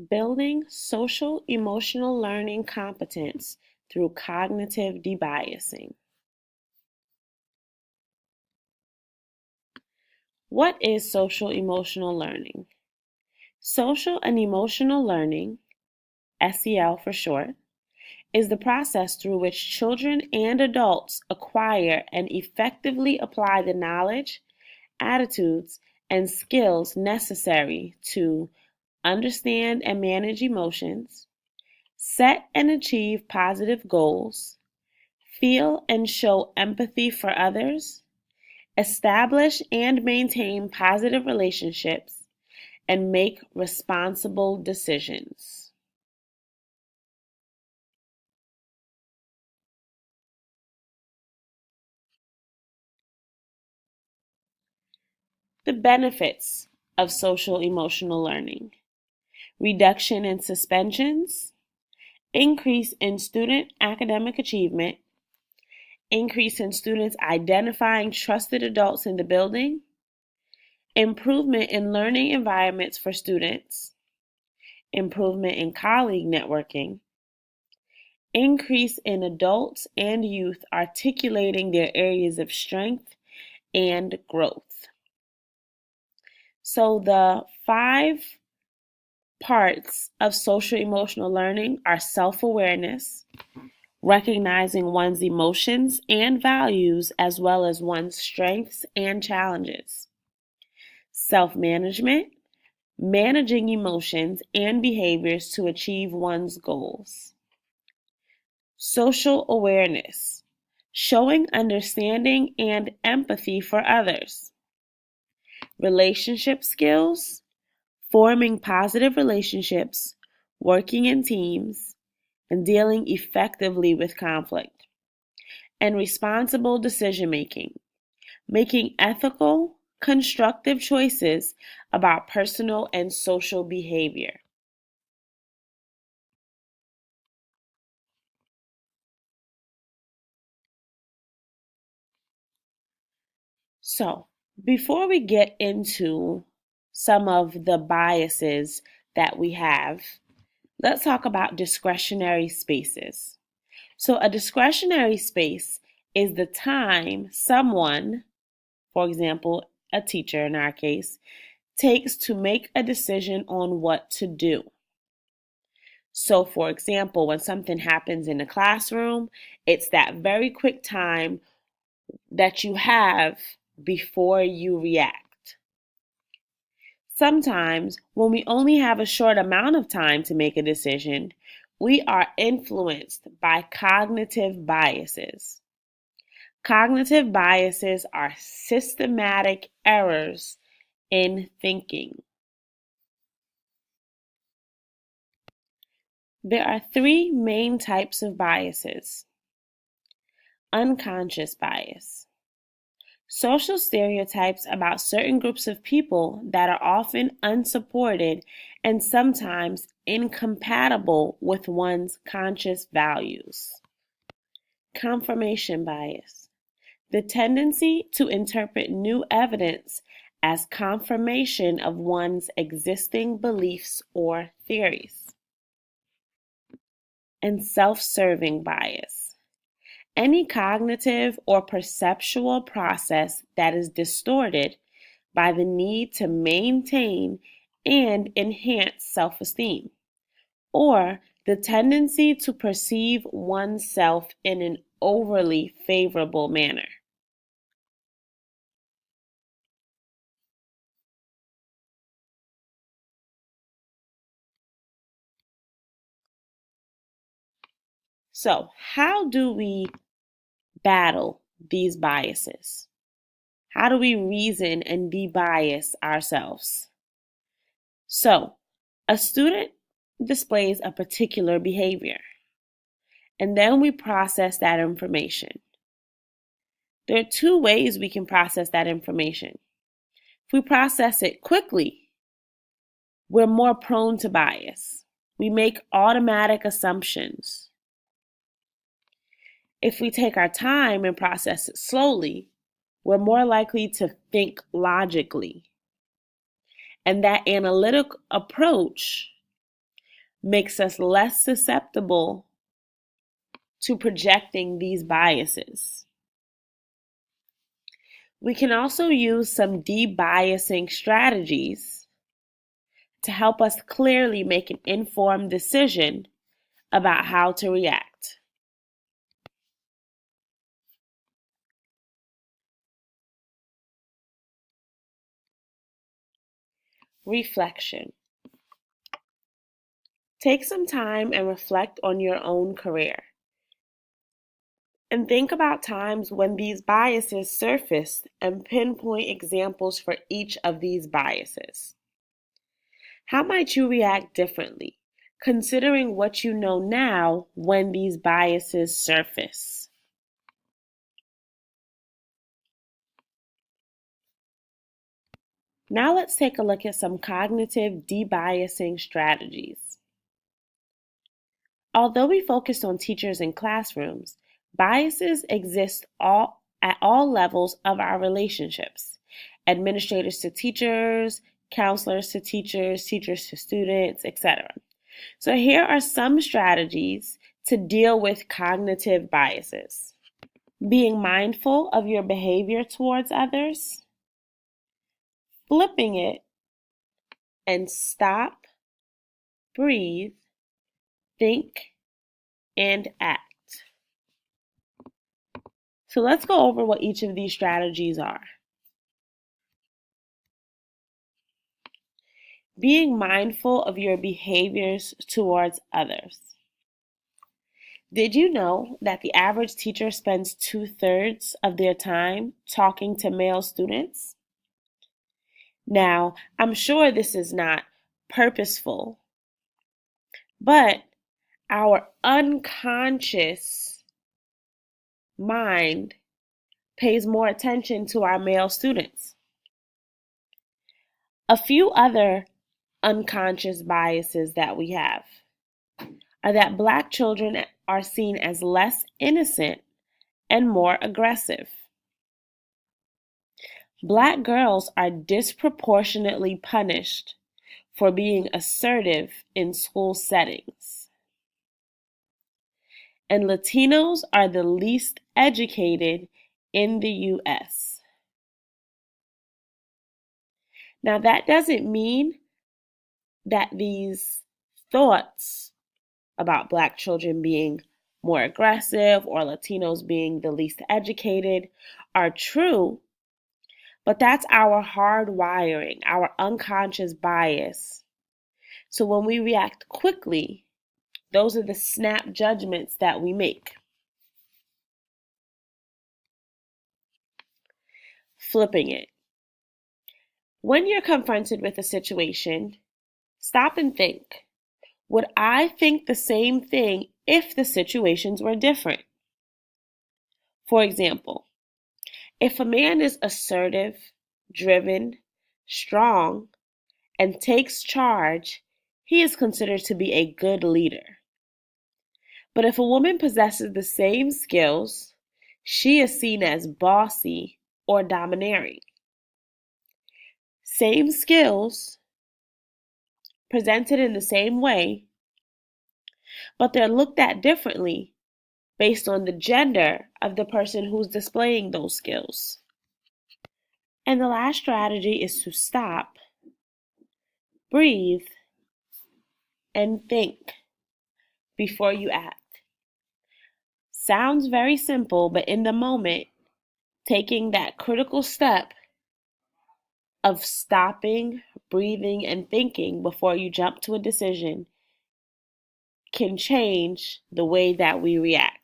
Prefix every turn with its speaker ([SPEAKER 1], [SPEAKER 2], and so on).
[SPEAKER 1] Building social emotional learning competence through cognitive debiasing. What is social emotional learning? Social and emotional learning, SEL for short, is the process through which children and adults acquire and effectively apply the knowledge, attitudes, and skills necessary to understand and manage emotions, set and achieve positive goals, feel and show empathy for others, establish and maintain positive relationships, and make responsible decisions. The benefits of social emotional learning: reduction in suspensions, increase in student academic achievement, increase in students identifying trusted adults in the building, improvement in learning environments for students, improvement in colleague networking, increase in adults and youth articulating their areas of strength and growth. So the 5 parts of social emotional learning are self-awareness, recognizing one's emotions and values as well as one's strengths and challenges. Self-management, managing emotions and behaviors to achieve one's goals. Social awareness, showing understanding and empathy for others. Relationship skills, forming positive relationships, working in teams, and dealing effectively with conflict. And responsible decision making, making ethical, constructive choices about personal and social behavior. So, before we get into some of the biases that we have, let's talk about discretionary spaces. So, a discretionary space is the time someone, for example, a teacher in our case, takes to make a decision on what to do. So, for example, when something happens in the classroom, it's that very quick time that you have before you react. Sometimes, when we only have a short amount of time to make a decision, we are influenced by cognitive biases. Cognitive biases are systematic errors in thinking. There are 3 main types of biases. Unconscious bias. Social stereotypes about certain groups of people that are often unsupported and sometimes incompatible with one's conscious values. Confirmation bias. The tendency to interpret new evidence as confirmation of one's existing beliefs or theories. And self-serving bias. Any cognitive or perceptual process that is distorted by the need to maintain and enhance self-esteem, or the tendency to perceive oneself in an overly favorable manner. So, how do we battle these biases? How do we reason and debias ourselves? So, a student displays a particular behavior, and then we process that information. There are 2 ways we can process that information. If we process it quickly, we're more prone to bias. We make automatic assumptions. If we take our time and process it slowly, we're more likely to think logically. And that analytic approach makes us less susceptible to projecting these biases. We can also use some debiasing strategies to help us clearly make an informed decision about how to react. Reflection. Take some time and reflect on your own career. And think about times when these biases surfaced and pinpoint examples for each of these biases. How might you react differently, considering what you know now when these biases surface? Now let's take a look at some cognitive debiasing strategies. Although we focused on teachers and classrooms, biases exist at all levels of our relationships. Administrators to teachers, counselors to teachers, teachers to students, etc. So here are some strategies to deal with cognitive biases. Being mindful of your behavior towards others, flipping it, and stop, breathe, think, and act. So let's go over what each of these strategies are. Being mindful of your behaviors towards others. Did you know that the average teacher spends 2/3 of their time talking to male students? Now, I'm sure this is not purposeful, but our unconscious mind pays more attention to our male students. A few other unconscious biases that we have are that Black children are seen as less innocent and more aggressive. Black girls are disproportionately punished for being assertive in school settings. And Latinos are the least educated in the U.S. Now, that doesn't mean that these thoughts about Black children being more aggressive or Latinos being the least educated are true, but that's our hardwiring, our unconscious bias. So when we react quickly, those are the snap judgments that we make. Flipping it. When you're confronted with a situation, stop and think. Would I think the same thing if the situations were different? For example, if a man is assertive, driven, strong, and takes charge, he is considered to be a good leader. But if a woman possesses the same skills, she is seen as bossy or domineering. Same skills, presented in the same way, but they're looked at differently based on the gender of the person who's displaying those skills. And the last strategy is to stop, breathe, and think before you act. Sounds very simple, but in the moment, taking that critical step of stopping, breathing, and thinking before you jump to a decision can change the way that we react.